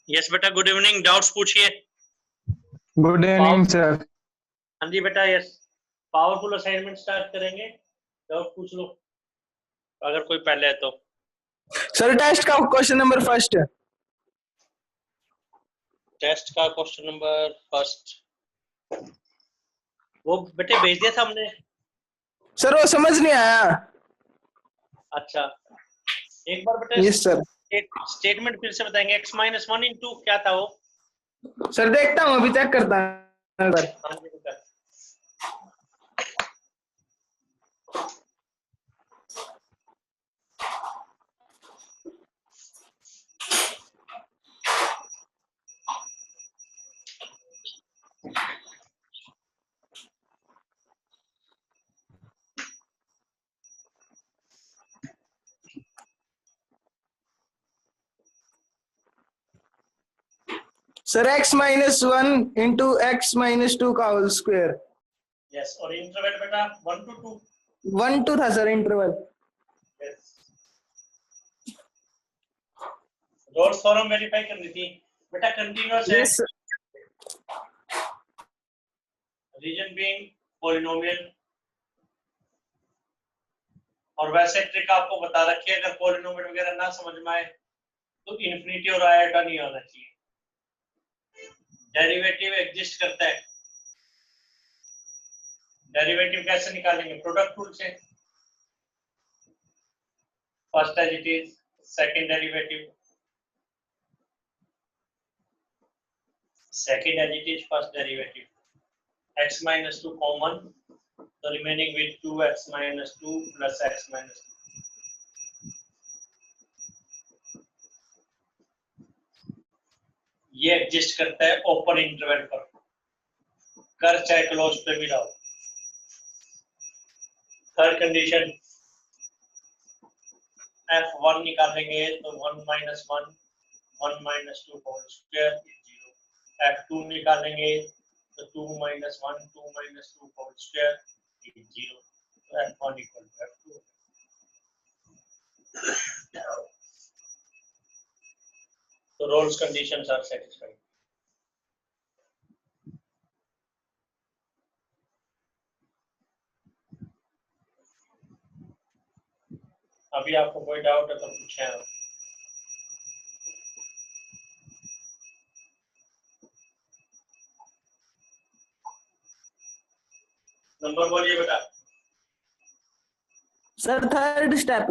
Yes बेटा, good evening. Doubts पूछिए। Good evening sir. हाँ जी बेटा, यस। पावरफुल असाइनमेंट स्टार्ट करेंगे। डाउट पूछ लो अगर कोई पहले है तो। सर टेस्ट का क्वेश्चन नंबर फर्स्ट। टेस्ट का क्वेश्चन नंबर फर्स्ट वो बेटे भेज दिया था हमने। सर वो समझ नहीं आया। अच्छा, एक बार बेटे यस सर। स्टेटमेंट फिर से बताएंगे। x माइनस वन इंटू क्या था वो? सर देखता हूँ, अभी चेक करता हूँ सर। हाँ जी बेटा। Sir x minus one into x minus two का होल स्क्वायर। यस, और इंटरवल बेटा 1 to 2। 1 2 था sir interval. Yes, Rolle's form verify करनी थी बेटा। कंटीन्यूअस है, यस रीजन बीइंग पॉलिनोमियल। और वैसे ट्रिक आपको बता रखी है, अगर पॉलिनोमियल वगैरह ना समझ में आए तो इन्फिनिटी और आयोटा नहीं आना चाहिए। डेरिवेटिव एग्जिस्ट करता है। डेरिवेटिव कैसे निकालेंगे? प्रोडक्ट रूल से। First as it is, second derivative, second as it is first derivative. X minus 2 common, so remaining with 2x minus 2 plus x minus 2. ये एग्जिस्ट करता है ओपन इंटरवल पर, कर चाहे क्लोज पे भी रहो। थर्ड कंडीशन, f1 निकालेंगे तो 1 minus 1 1 minus 2 whole square is 0. f2 निकालेंगे तो 2 minus 1 2 minus 2 whole square is 0. तो f1 equal to f2. So Rolle's conditions are satisfied. अभी आपको कोई डाउट है तो पूछें आप। नंबर बोलिए बेटा। Sir third step.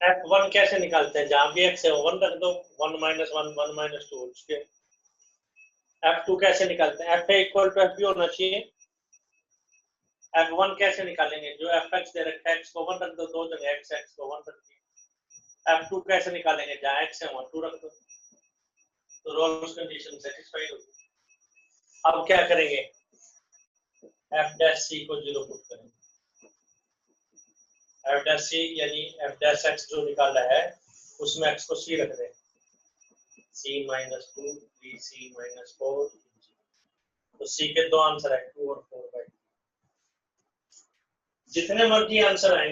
f1 कैसे निकालते हैं? जहां भी x है 1 रख दो, 1 minus 1 1 minus 2 उसके। f2 कैसे निकालते हैं? f इक्वल टू f भी होना चाहिए। f1 कैसे निकालेंगे? जो fx दे रखा है x को 1 रख दो, दो जगह x को 1 रख दिया। f2 कैसे निकालेंगे? जहां x है वहां 2 रख दो। तो रोल्स कंडीशन सेटिस्फाइड होगी। अब क्या करेंगे? f डैश c को 0 पुट करेंगे। f डैश c यानी f डैश x जो निकाला है उसमें x को c रख दें। c minus 2 3c minus 4। तो c के दो आंसर है 2 और 4/3। जितने मर्जी आंसर आए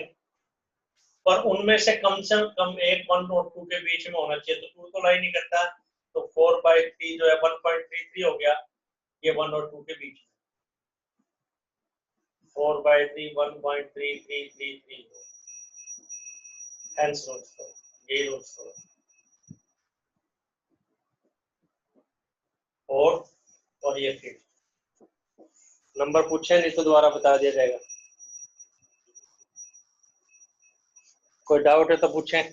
पर उनमें से कम 1 1 और 2 के बीच में होना चाहिए। तो 2 तो लाई नहीं करता, तो 4/3 जो है 1.33 हो गया। ये 1 और 2 के बीच में 4/3 1.3333 हेंस रोल्स फॉर्म, ये रोल्स फॉर्म। और ये फिर नंबर पूछे नहीं तो दोबारा बता दिया जाएगा। कोई डाउट है तो पूछें।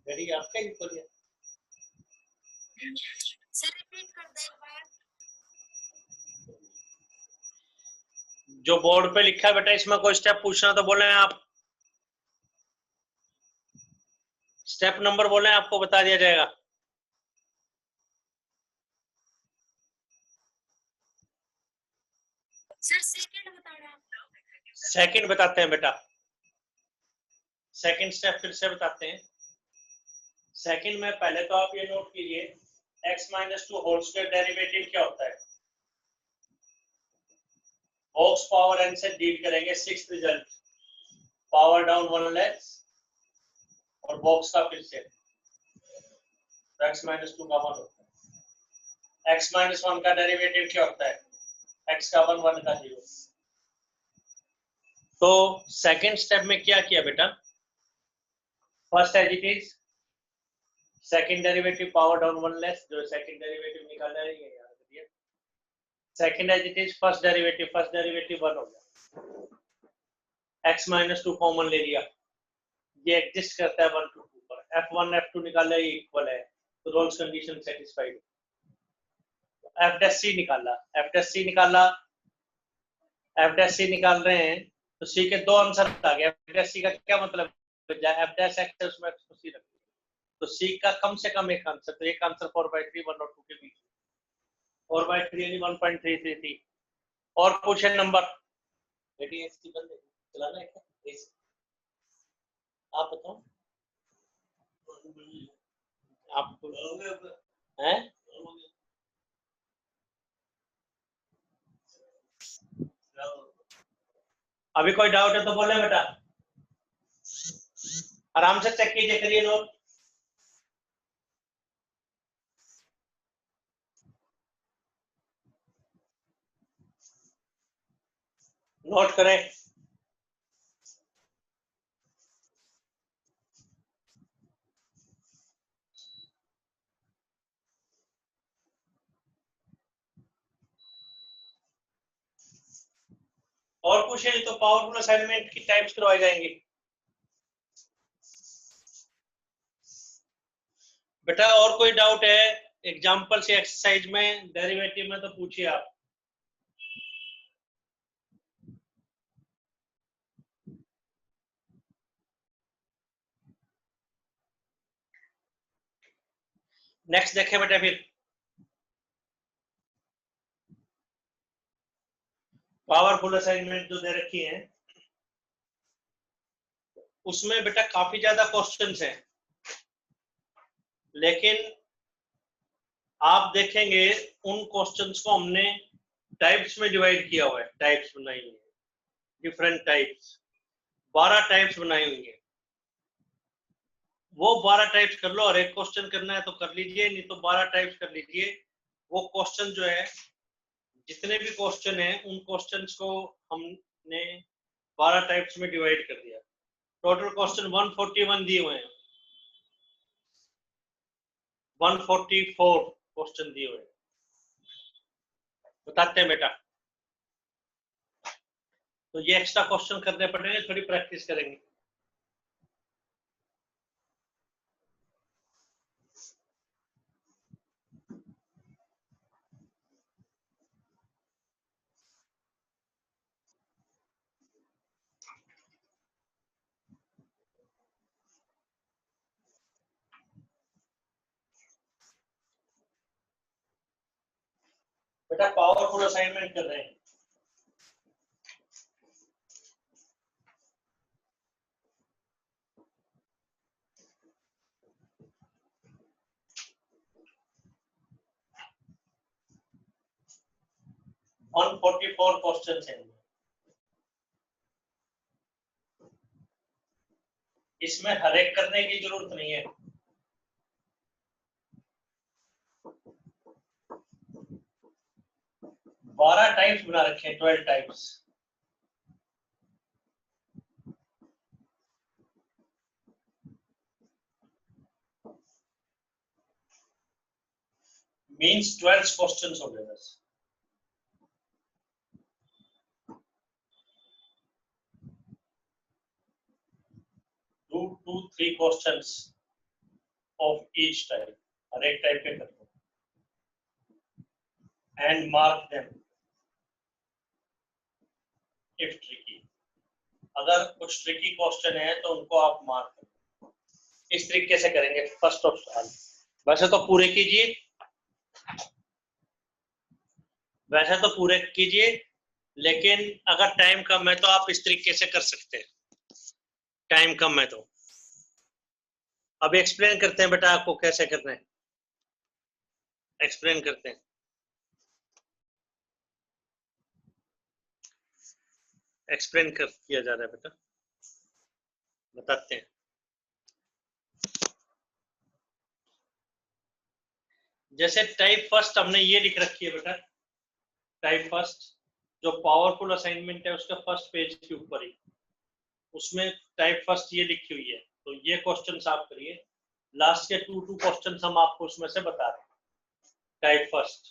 मेरी आपका ही खोल दिया सर, रिपीट कर दे एक बार। जो बोर्ड पे लिखा है बेटा, इसमें कोई स्टेप पूछना तो बोले आप। स्टेप नंबर बोले आपको बता दिया जाएगा। सर सेकंड बता रहे हैं। सेकंड बताते हैं बेटा। सेकंड स्टेप फिर से बताते हैं। सेकंड में पहले तो आप ये नोट कीजिए, x minus 2 whole square derivative क्या होता है? बॉक्स पावर n से डील करेंगे। Sixth result power down 1 less और बॉक्स का फिर से। तो x माइनस 2 का 1 होता है। x माइनस 1 का डेरिवेटिव क्या होता है? x का 1 1 का 0। तो सेकंड स्टेप में क्या किया बेटा? First as it is, second derivative power down 1 less, जो सेकंड डेरिवेटिव निकाला है ये याद रखिए। Second as it is, first derivative 1 हो गया। x माइनस 2 कॉमन ले लिया, ये एग्जिस्ट करता है 1 to 2 पर। f1 f2 निकाला, ये इक्वल है, तो रोल्स कंडीशन सेटिस्फाइड। f'(c) निकाला, f'(c) निकाला, f'(c) निकाल रहे हैं तो c के दो आंसर आ गए। f'(c) का क्या मतलब है? f' x उसमें x को c रख, तो c का कम से कम एक आंसर, तो एक आंसर 4/3 1 और 2 के बीच, 4/3 यानी 1.333। और क्वेश्चन नंबर बेटी एसटी बंद चलाना है क्या? आप बताओ, आप हैं? अभी कोई डाउट है तो बोले बेटा, आराम से चेक कीजिए, करिए नोट। नोट करें। और पूछे तो पावरफुल असाइनमेंट की टाइप्स करवाई जाएंगी। बेटा और कोई डाउट है एग्जांपल से एक्सरसाइज में, डेरिवेटिव में, तो पूछिए आप। नेक्स्ट देखें बेटा, फिर पावरफुल असाइनमेंट जो दे रखी है उसमें बेटा काफी ज्यादा क्वेश्चंस हैं, लेकिन आप देखेंगे उन क्वेश्चंस को हमने टाइप्स में डिवाइड किया हुआ है, टाइप्स बनाई हुई है, डिफरेंट टाइप्स, 12 टाइप्स बनाई हुई है। वो 12 टाइप्स कर लो, और एक क्वेश्चन करना है तो कर लीजिए, नहीं तो 12 टाइप्स कर लीजिए। वो क्वेश्चन जो है, जितने भी क्वेश्चन हैं उन क्वेश्चंस को हमने 12 टाइप्स में डिवाइड कर दिया। टोटल क्वेश्चन 141 दिए हुए हैं, 144 क्वेश्चन दिए हुए हैं। बताते हैं बेटा, तो ये एक्स्ट्रा क्वेश्चन करने पड़ेंगे, थोड़ी प्रैक्टिस करेंगे। बेटा पावरफुल असाइनमेंट कर रहे हैं। वन 144 क्वेश्चन हैं, इसमें हर एक करने की जरूरत नहीं है। बारह टाइप्स बना रखे हैं, 12 टाइप्स। मींस 12 क्वेश्चंस हो गए बस। Do 2-3 questions of each type, हर एक टाइप के करते हैं, and mark them if tricky। अगर कुछ ट्रिकी क्वेश्चन है तो उनको आप मार्क करें। इस तरीके से करेंगे फर्स्ट ऑफ ऑल। वैसे तो पूरे कीजिए, वैसे तो पूरे कीजिए, लेकिन अगर टाइम कम है तो आप इस तरीके से कर सकते हैं। टाइम कम है तो अभी एक्सप्लेन करते हैं बेटा आपको कैसे करना है, एक्सप्लेन करते हैं। एक्सप्लेन कर किया जा रहा है बेटा, बताते हैं। जैसे टाइप फर्स्ट हमने ये लिख रखी है बेटा, टाइप फर्स्ट जो पावरफुल असाइनमेंट है उसका फर्स्ट पेज के ऊपर ही, उसमें टाइप फर्स्ट ये लिखी हुई है। तो ये क्वेश्चन आप करिए, लास्ट के 2 क्वेश्चन हम आपको उसमें से बता रहे हैं। टाइप फर्स्ट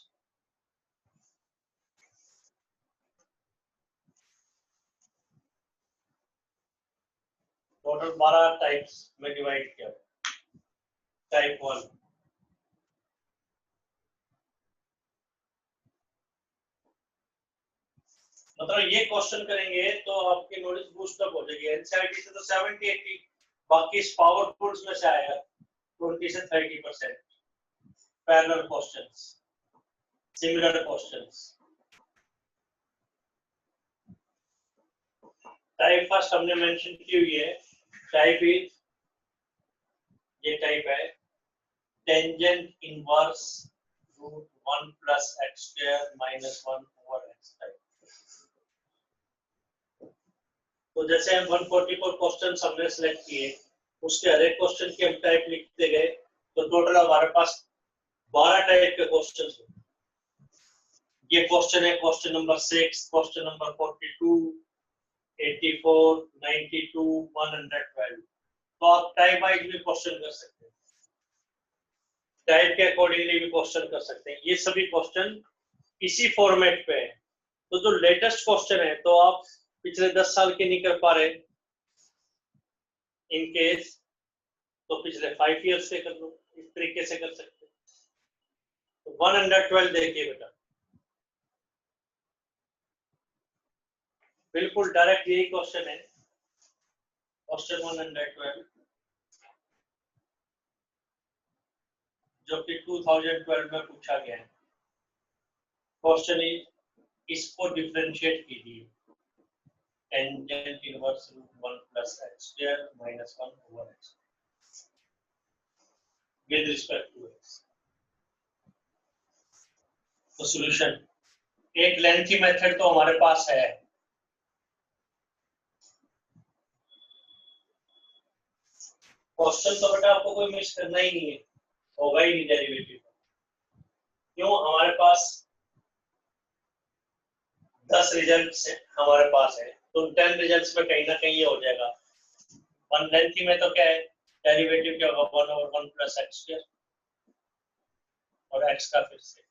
टोटल 12 टाइप्स में डिवाइड किया। टाइप 1 मतलब ये क्वेश्चन करेंगे तो आपकी नॉलेज बूस्ट अप हो जाएगी। एनसीईआरटी से तो 70-80, बाकी इस पावरफुल्स में से आएगा 20 से 30% parallel questions, similar questions. Type first हमने मेंशन की हुई है। टाइप इज, ये टाइप है tangent inverse root 1 plus x square minus 1 over x type. तो जैसे हम 144 क्वेश्चन हमने सिलेक्ट किए, उसके हर एक क्वेश्चन की हम टाइप लिखते गए, तो टोटल हमारे पास 12 टाइप के क्वेश्चन हैं। ये क्वेश्चन है क्वेश्चन नंबर 6, क्वेश्चन नंबर 42, 84, 92, 112। तो आप टाइप वाइज भी क्वेश्चन कर सकते हैं, टाइप के अकॉर्डिंगली भी क्वेश्चन कर सकते हैं। ये सभी क्वेश्चन इसी फॉर्मेट पे है। तो जो लेटेस्ट क्वेश्चन है, तो आप पिछले 10 साल के नहीं कर पा रहे इन केस, तो पिछले 5 ईयर्स से कर लो, इस तरीके से कर सकते हैं। तो 112 देखिए बेटा, बिल्कुल डायरेक्ट यही क्वेश्चन है, क्वेश्चन 112 जो कि 2012 में पूछा गया है। क्वेश्चन इज, इसको डिफरेंशिएट कीजिए, tangent inverse root 1 plus x square minus 1 over x with respect to x. तो सॉल्यूशन, एक लेंथी मेथड तो हमारे पास है, क्वेश्चन तो बेटा आपको कोई मिस करना ही नहीं है, होगा ही नहीं डेरिवेटिव। क्यों? हमारे पास 10 रिजल्ट्स हमारे पास है, तो 10 रिजल्ट्स में कहीं ना कहीं ये हो जाएगा। वन लेंथी में तो क्या है, डेरिवेटिव क्या होगा 1 ओवर 1 प्लस एक्स स्क्वायर और एक्स का फिर से।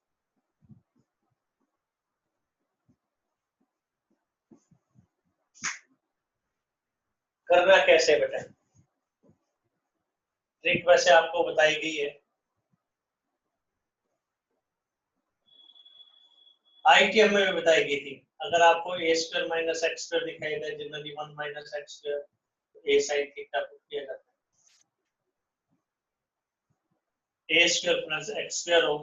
करना कैसे बेटा, ट्रिक वैसे आपको बताई गई है, आईटीएम में भी बताई गई थी। अगर आपको ए स्क्वायर माइनस एक्स स्क्वायर दिखाई दे, जनरली 1 माइनस एक्स स्क्वायर, ए साइन थीटा पुट किया जाता है। ए स्क्वायर प्लस एक्स स्क्वायर हो,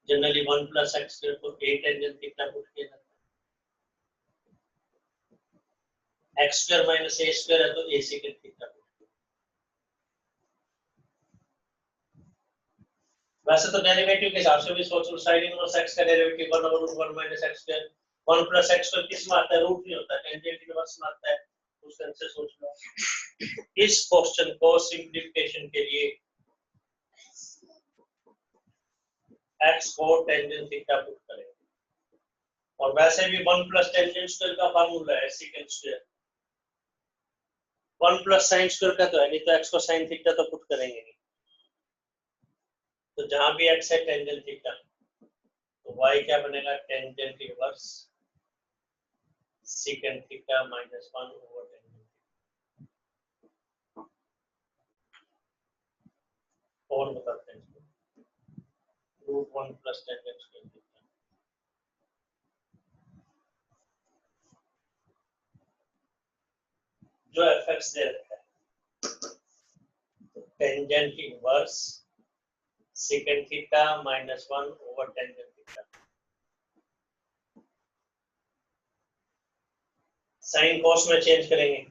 जनरली 1 प्लस एक्स स्क्वायर, तो ए टेंजेंट थीटा पुट किया जाता है। एक्स स्क्वायर माइनस ए स्क्वायर है तो ए सेकंड थीटा। वैसे तो डेरिवेटिव के हिसाब से भी सोच लो, साइन इनवर्स एक्स का derivative 1 over 1 minus x square, 1 plus x square किस में आता है, रूट नहीं होता, टेंजेंट इनवर्स में आता है। उस ढंग से सोच लो। इस क्वेश्चन को सिंपलीफिकेशन के लिए एक्स को टेंजेंट थीटा पुट करें, और वैसे भी 1 प्लस टेंजेंट स्क्वायर का फार्मूला है second square, 1 plus sine square का तो है नहीं, तो एक्स को साइन थीटा तो पुट करेंगे नहीं। तो जहां भी एक्स है टेंजेंट थीटा, तो y क्या बनेगा, tangent inverse second theta minus 1 over tangent. और बताते हैं root 1 plus tangent square theta. जो एफएक्स दे रखा है, tangent inverse second theta minus 1 over tangent theta. Sine cos में चेंज करेंगे,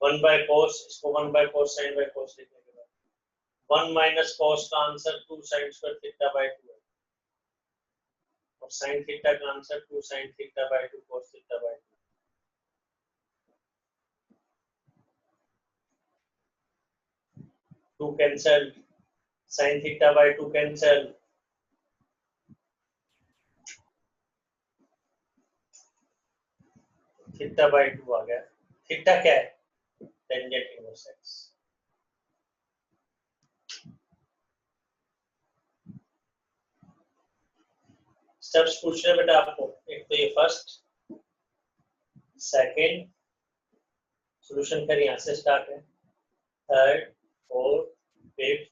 वन बाय कोस, इसको 1 by cos sine by cos लिखने के बाद 1 माइनस कोस का answer 2 sine square theta by 2 है। और sin थीटा का answer 2 sin theta by 2 cos theta by 2 cancel, sin theta by 2 cancel, theta by 2 आ गया। Theta क्या है? Tangent inverse x. स्टेप्स पूछ रहे बेटा आपको, एक तो ये फर्स्ट, सेकंड, सॉल्यूशन कर यहाँ से स्टार्ट है, थर्ड, फोर्थ, फिफ्थ,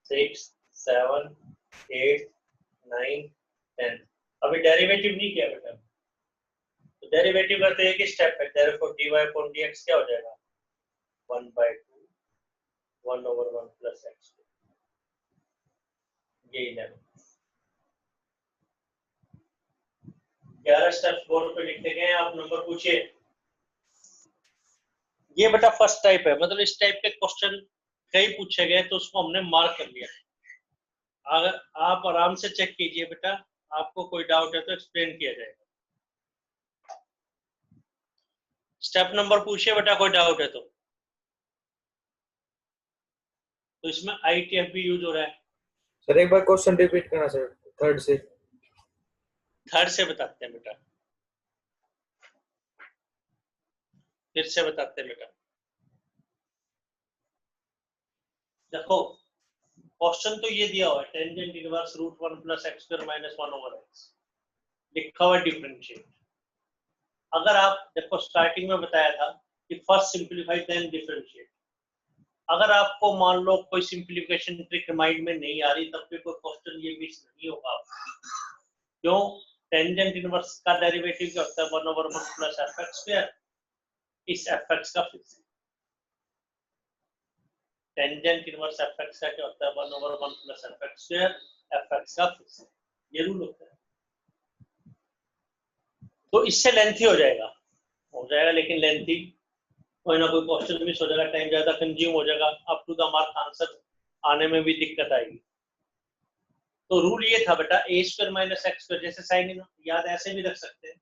सिक्स, 7, 8, 9, 10। अभी डेरिवेटिव नहीं किया बेटा, तो डेरिवेटिव का तो एक ही स्टेप है, therefore dy upon dx क्या हो जाएगा? 1/2 1/1 plus x। ये 11 स्टेप्स बोर्ड पे लिखे गए हैं, आप नंबर पूछिए। ये बेटा फर्स्ट टाइप है, मतलब इस टाइप के क्वेश्चन कई पूछे गए तो उसको हमने मार्क कर लिया। अगर आप आराम से चेक कीजिए बेटा, आपको कोई डाउट है तो एक्सप्लेन किया जाएगा। स्टेप नंबर पूछिए बेटा, कोई डाउट है तो इसमें ITF भी यूज हो रहा है। सर एक बार क्वेश्चन रिपीट करना सर, थर्ड से। थर्ड से बताते हैं बेटा, फिर से बताते हैं बेटा। देखो क्वेश्चन तो ये दिया हुआ है, टेंजेंट इनवर्स √1 + x² - 1/x, लिखा हुआ डिफरेंशिएट। अगर आप देखो स्टार्टिंग में बताया था कि फर्स्ट सिंपलीफाई देन डिफरेंशिएट। अगर आपको मान लो कोई सिंपलीफिकेशन ट्रिक माइंड में नहीं आ रही, तब भी कोई क्वेश्चन ये मिस नहीं होगा। क्यों? टेंजेंट इनवर्स का डेरिवेटिव क्या होता है? 1/1 + fx²। इस fx का फिक्स है। टेंजेंट इनवर्स fx का क्या होता है? 1/1 + fx², fx का फिक्स है। ये रूल होता है। तो इससे लेंथी हो जाएगा, लेकिन लेंथी कोई ना कोई क्वेश्चन मिस हो जाएगा, टाइम ज्यादा कंज्यूम हो जाएगा, up to the mark answer आने में भी दिक्कत आएगी। तो रूल ये था बेटा, a² - x², जैसे साइन याद ऐसे भी रख सकते हैं।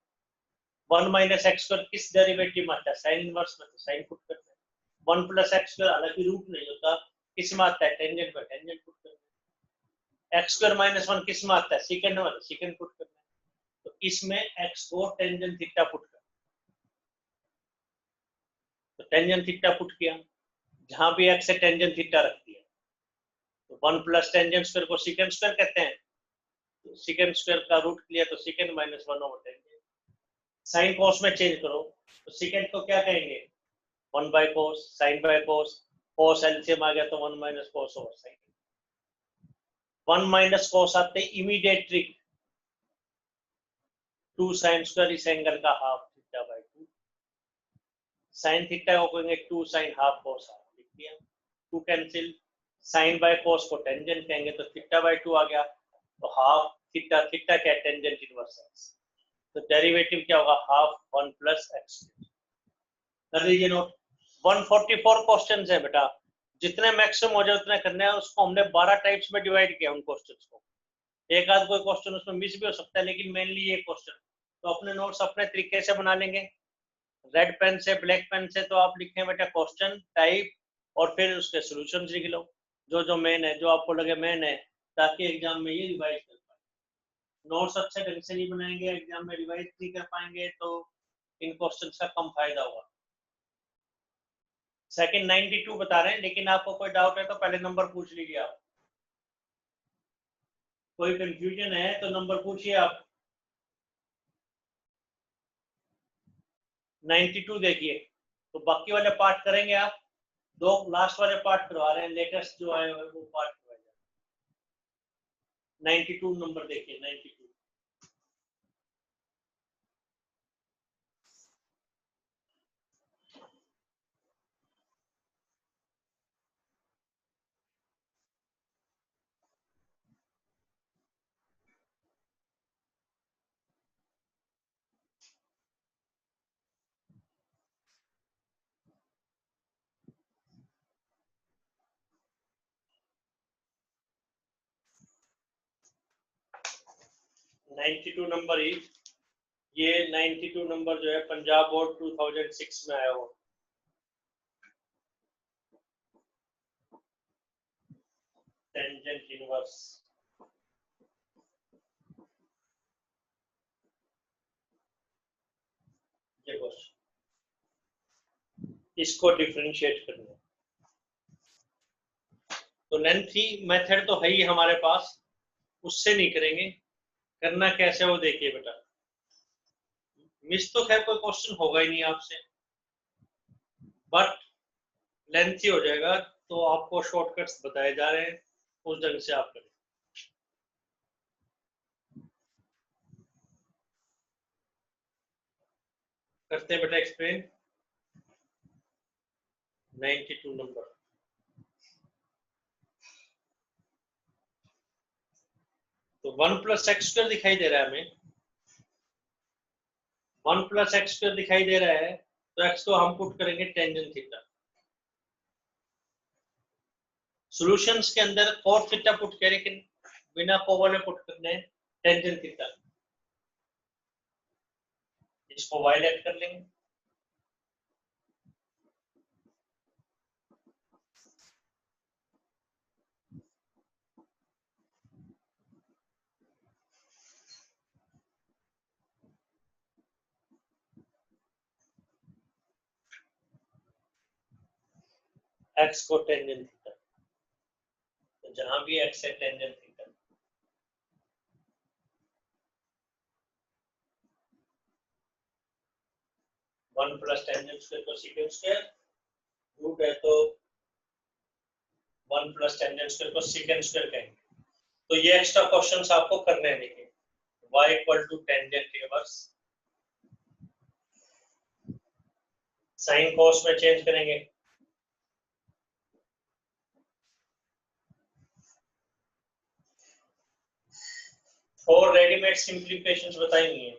1 - x² किस डेरिवेटिव में आता है? साइन इनवर्स में, तो साइन पुट करते हैं। 1 + x², हालांकि रूट नहीं होता, किस में आता है? टेंजेंट में, टेंजेंट पुट करते हैं। x² - 1 किस में आता है? सेकंड में, सेकंड पुट करते हैं। तो इसमें x को टेंजेंट थीटा पुट कर, तो टेंजेंट थीटा पुट किया, जहां भी x है टेंजेंट थीटा रख दिया, तो 1 + टेंजेंट स्क्वायर को सेकंड स्क्वायर कहते हैं, तो सेकंड स्क्वायर का रूट लिया तो सेकंड - 1/टेंजेंट। साइन कॉस में चेंज करो, तो सेकंड को क्या कहेंगे? 1/cos, sin cos, cos LCM आ गया तो 1 - cos ओवर sin। 1 - cos आते इमीडिएट ट्रिक, 2 sin² इस एंगल का हाफ, θ/2। sin थीटा को कहेंगे 2 sin हाफ cos हाफ, लिख दिया। 2 कैंसिल, sin cos को टेंजेंट कहेंगे तो θ/2 आ गया, तो हाफ थीटा, थीटा क्या? टेंजेंट इनवर्स x, तो डेरिवेटिव क्या होगा? Half 1 + x। कर लीजिए नोट। 144 क्वेश्चंस है बेटा, जितने मैक्सिमम हो जाए उतने करने हैं। उसको हमने 12 टाइप्स में डिवाइड किया उन क्वेश्चंस को। एक आध कोई क्वेश्चन उसमें मिस भी हो सकता है, लेकिन मेनली ये क्वेश्चन। तो अपने नोट्स अपने तरीके से बना लेंगे, रेड पेन से, ब्लैक पेन से। तो आप लिखें बेटा क्वेश्चन टाइप और फिर उसके सॉल्यूशन लिख लो, जो जो मेन है, जो आपको लगे मेन है, ताकि एग्जाम में ये रिवाइज कर पाए। नोट्स अच्छे ढंग से नहीं बनाएंगे, एग्जाम में रिवाइज नहीं कर पाएंगे, तो इन क्वेश्चंस का कम फायदा होगा। सेकंड 92 बता रहे हैं, लेकिन आपको कोई डाउट है तो पहले नंबर पूछ लीजिए आप। कोई कंफ्यूजन है तो नंबर पूछिए आप। 92 देखिए, तो बाकी वाले पार्ट करेंगे आप। दो लास्ट वाले पार्ट करवा रहे हैं, लेटेस्ट जो आए हुए वो पार्ट करवाए जाए। 92 नंबर देखिए, 92। 92 नंबर ही, ये 92 नंबर जो है पंजाब बोर्ड 2006 में आया हुआ। टेंजेंट इनवर्स, ये क्वेश्चन, इसको डिफरेंशिएट करना। तो लेंथी मेथड तो है ही हमारे पास, उससे नहीं करेंगे, करना कैसे वो देखिए बेटा। मिस तो खैर कोई क्वेश्चन होगा ही नहीं आपसे, बट लेंथी हो जाएगा, तो आपको शॉर्टकट्स बताए जा रहे हैं, उस ढंग से आप करें। करते हैं बेटा एक्सप्लेन। 92 नंबर, तो 1 + x² दिखाई दे रहा है हमें, 1 + x² दिखाई दे रहा है, तो x को हम पुट करेंगे टेंजेंट थीटा। सॉल्यूशंस के अंदर cos थीटा पुट करें, लेकिन बिना को वाले पुट करने टेंजेंट थीटा, इसको y लेट कर लेंगे। x को टेंजेंट थीटा, तो जहां भी x है tangent theta, one plus tangent square को सीकेंट स्क्वायर, रूट है तो 1 + टेंजेंट स्क्वायर को सीकेंट स्क्वायर कहेंगे। तो ये एक्स्ट्रा क्वेश्चंस आपको करने हैं। देखिए y = tangent inverse, sign cos में चेंज करेंगे, और रेडीमेड सिंप्लीफिकेशंस बताएंगे।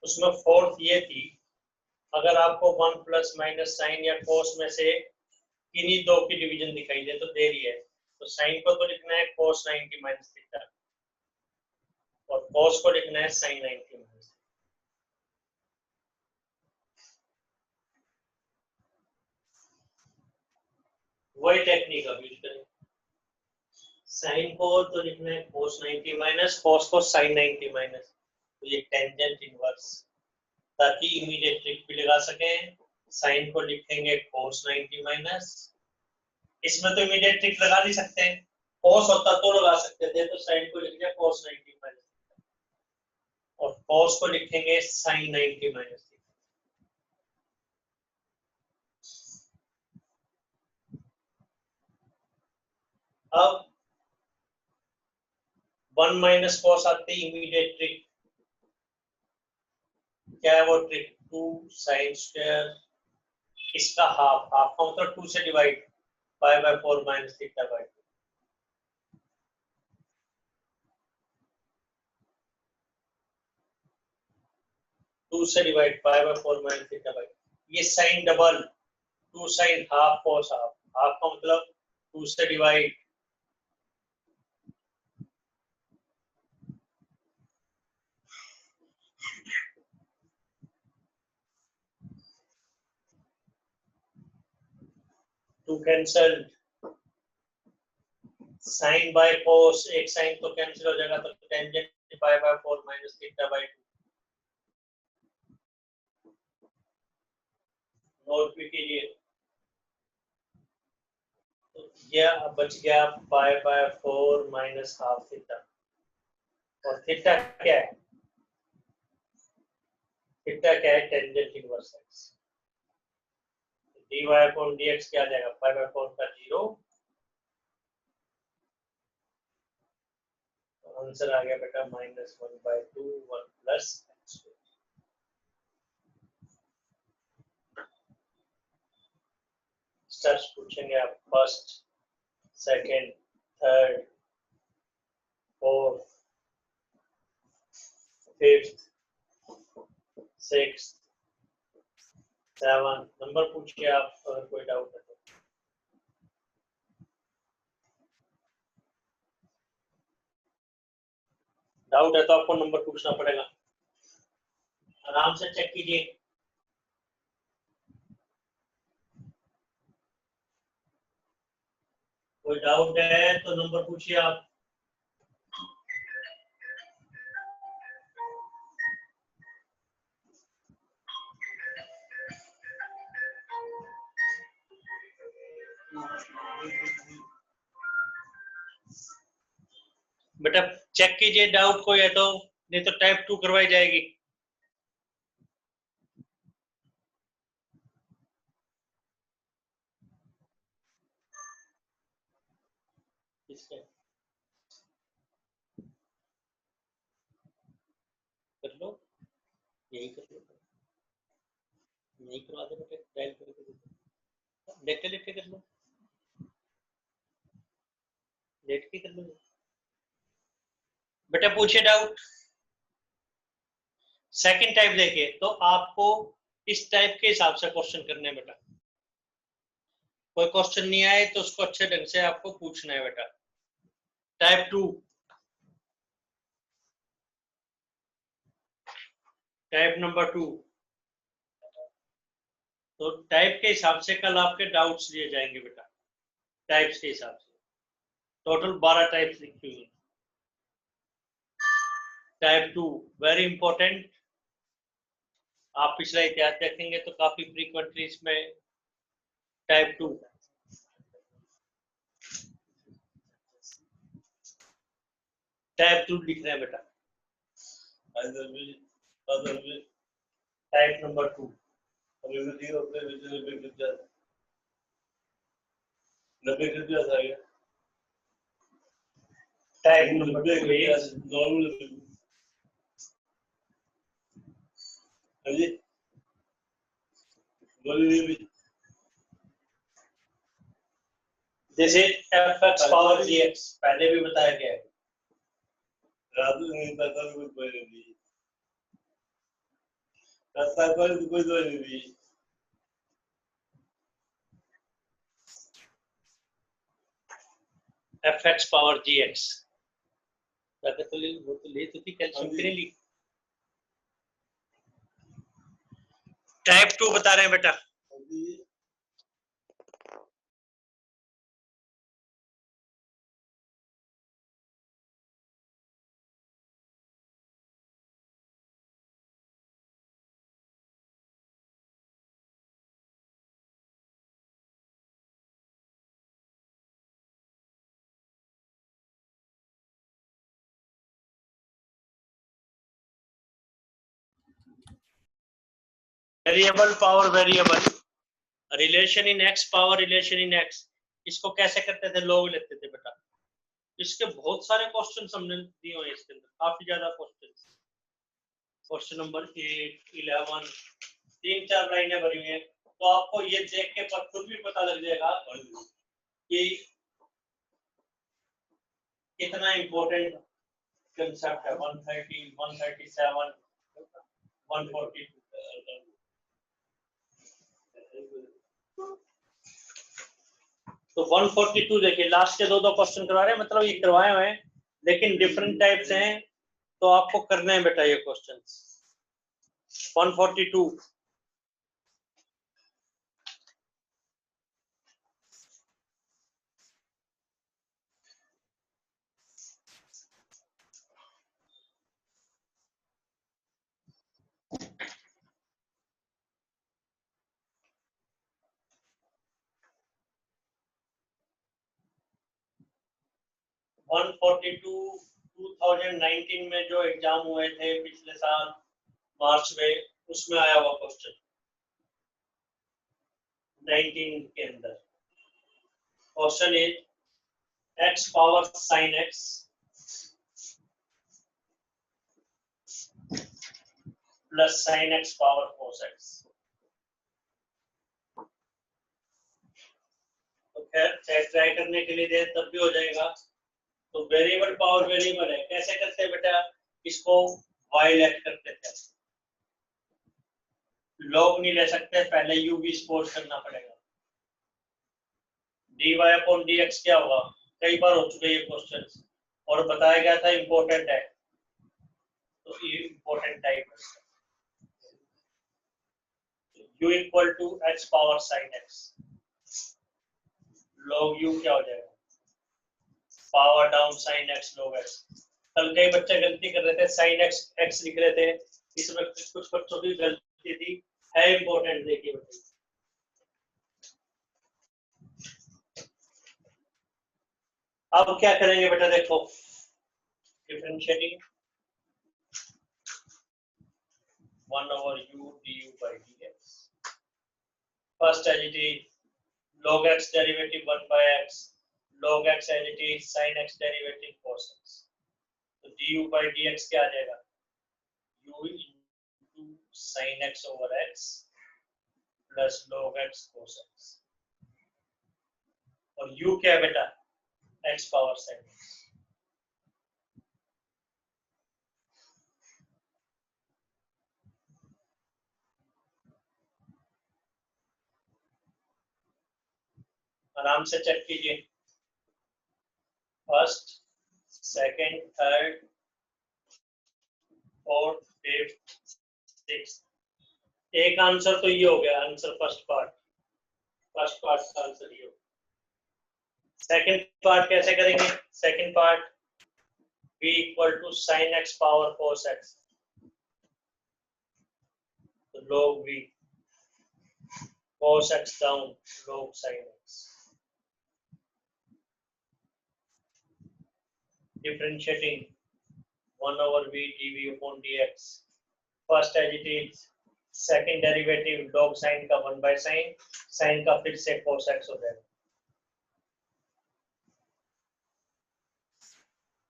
उसमें फोर्थ ये थी, अगर आपको 1 प्लस माइनस साइन या कॉस में से किन्हीं दो की डिवीजन दिखाई दे तो दे रही है, तो साइन को तो लिखना है cos 90 माइनस थीटा, और cos को लिखना है sin 90 माइनस। वही टेक्निक अब यूज करें, साइन को तो लिखना है cos 90 माइनस, cos को sin 90 माइनस, तो ये टेंजेंट इनवर्स, ताकि इमीडिएट ट्रिक भी लगा सकें। साइन को लिखेंगे cos 90 माइनस, इसमें तो इमीडिएट ट्रिक लगा नहीं सकते हैं, cos होता तो लगा सकते थे, तो साइन को लिख दिया cos 90 माइनस, और cos को लिखेंगे sin 90 माइनस। अब 1 माइनस cos आते ही इमीडिएट ट्रिक क्या है, वो ट्रिक 2 sin स्क्वायर, इसका हाफ, हाफ का मतलब 2 से डिवाइड, π/4 माइनस थीटा बाय 2 से डिवाइड π/4 माइनस थीटा बाय, ये sine double 2 sin half cos half, half का मतलब 2 से divide, two cancel, sine by cos, एक साइन तो कैंसिल हो जाएगा, तो tangent π/4 minus theta by 2, note भी कीजिए। तो ये बच गया π/4 माइनस हाफ थीटा, और थीटा क्या है, थीटा क्या है, टेंजेंट इनवर्स x, dy/dx क्या आ जाएगा, π/4 का 0, आंसर आ गया बेटा -1/2 1 प्लस x। स्टेप्स पूछेंगे आप, first, second, third, fourth, 5th 6th 7th number पूछिए आप अगर कोई डाउट है तो। डाउट है तो आपको नंबर पूछना पड़ेगा, आराम से चेक कीजिए। कोई डाउट है तो नंबर पूछिए आप। बेटा चेक कीजिए, डाउट कोई है तो, नहीं तो टाइप 2 करवाई जाएगी। कर लो, यही कर लो, यही करवा दो बेटा, डायल करके लेटे लेटे कर लो, लेट के कर लो बेटा। पूछिए डाउट। सेकंड टाइप देखे तो आपको इस टाइप के हिसाब से क्वेश्चन करने हैं बेटा। कोई क्वेश्चन नहीं आए तो उसको अच्छे ढंग से आपको पूछना है बेटा। Type 2, type number 2। तो टाइप के हिसाब से कल आपके डाउट्स लिए जाएंगे बेटा, टाइप्स के हिसाब से। टोटल 12 टाइप्स लिखी हुई। टाइप 2 वेरी इंपॉर्टेंट, आप पिछला इतिहास देखेंगे तो काफी फ्रीक्वेंटली इसमें टाइप 2। टाइप 2 लिख रहे हैं बेटा, टाइप नंबर 2। टाइप नंबर 2 जैसे fx पावर gx पहले भी बताया गया है। fx पावर gx तो ले तो थी कैल्शियम के लिए। टाइप 2 बता रहे हैं बेटा। Variable power variable, relation in x power relation in x, इसको कैसे करते थे, लोग लेते थे बेटा। इसके बहुत सारे क्वेश्चन हमने दिए हुए हैं इसके अंदर, काफी ज्यादा क्वेश्चन। क्वेश्चन नंबर 8, 11, 3-4 लाइनें भरी हुई हैं। तो आपको ये देख के खुद भी पता लग जाएगा कि कितना इंपॉर्टेंट कंसेप्ट है। 130, 137, 142। तो 142 देखिए, लास्ट के दो क्वेश्चन करवा रहे हैं, मतलब ये करवाए हुए हैं लेकिन डिफरेंट टाइप्स हैं, तो आपको करने हैं बेटा ये क्वेश्चन। 142 142 2019 में जो एग्जाम हुए थे पिछले साल मार्च में, उसमें आया हुआ क्वेश्चन 19 के अंदर। Question is x power sin x plus sin x power cos x। तो खैर ट्राई करने के लिए दे तब भी हो जाएगा। तो वेरिएबल पावर वेरिएबल है, कैसे करते हैं बेटा इसको। वाइल एक्ट करते थे। लॉग नहीं ले सकते, पहले यू भी सपोज करना पड़ेगा। dy अपॉन dx क्या होगा, कई बार हो चुके ये क्वेश्चन और बताया गया था इम्पोर्टेंट है, तो ये इम्पोर्टेंट टाइप है। u equal to x power sine x, log u क्या हो जाएगा, power down sine x log x। कल कई बच्चे गलती कर रहे थे, साइन x x लिख रहे थे, इसमें कुछ बच्चों की गलती थी, है इम्पोर्टेंट, देखिए बताइए। अब क्या करेंगे बेटा, देखो differentiating 1 over u du by dx। First as it is log x derivative 1 by x, log x as it is sin x derivative cos x। तो du by dx क्या आ जाएगा, u into sin x over x plus log x cos x। और u क्या है बेटा, x power sin x। आराम से check कीजिए, first second third fourth fifth sixth, एक आंसर तो ये हो गया, आंसर फर्स्ट पार्ट का आंसर ये हो। सेकंड पार्ट कैसे करेंगे, second part v equal to sine x power cos x, तो log v cos x down log sin x। Differentiating 1 over v dv upon dx, first as it is, second derivative log sin का 1 by sin, sin का फिर से cos x हो जाएगा,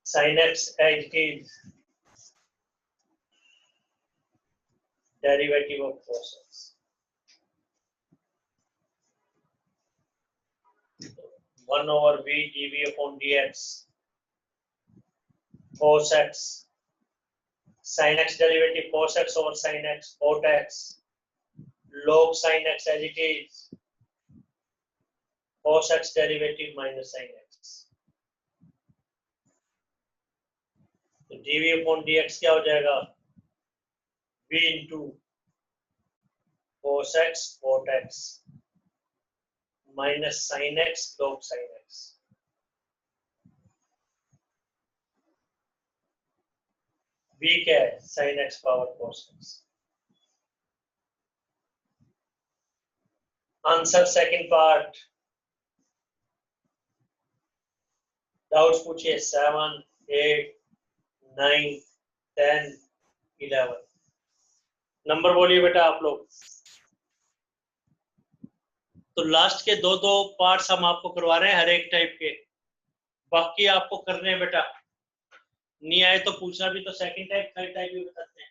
sin x as it is derivative of cos x। 1 over v dv upon dx cos x, sin x derivative cos x over sin x cot x, log sin x as it is cos x derivative minus sin x। तो dv upon dx क्या हो जाएगा, v into cos x cot x minus sin x log sin x। v क्या है, sin x power cos x। Answer second part, doubts पूछिए 7 8 9 10 11। Number बोलिए बेटा आप लोग। तो लास्ट के दो पार्ट्स हम आपको करवा रहे हैं हर एक टाइप के, बाकी आपको करने हैं बेटा, नहीं आए तो पूछना भी, तो सेकंड टाइप थर्ड टाइप भी बताते हैं।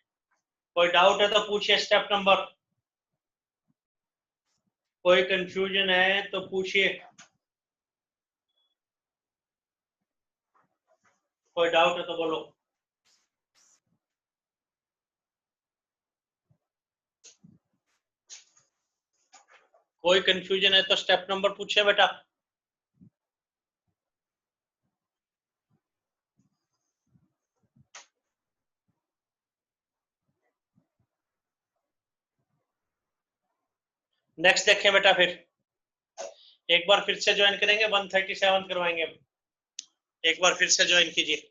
कोई डाउट है तो पूछिए, स्टेप नंबर, कोई कंफ्यूजन है तो पूछिए, कोई डाउट है तो बोलो। कोई कंफ्यूजन है तो स्टेप नंबर पूछे बेटा। नेक्स्ट देखें बेटा, फिर एक बार फिर से ज्वाइन करेंगे, 137 करवाएंगे, एक बार फिर से ज्वाइन कीजिए।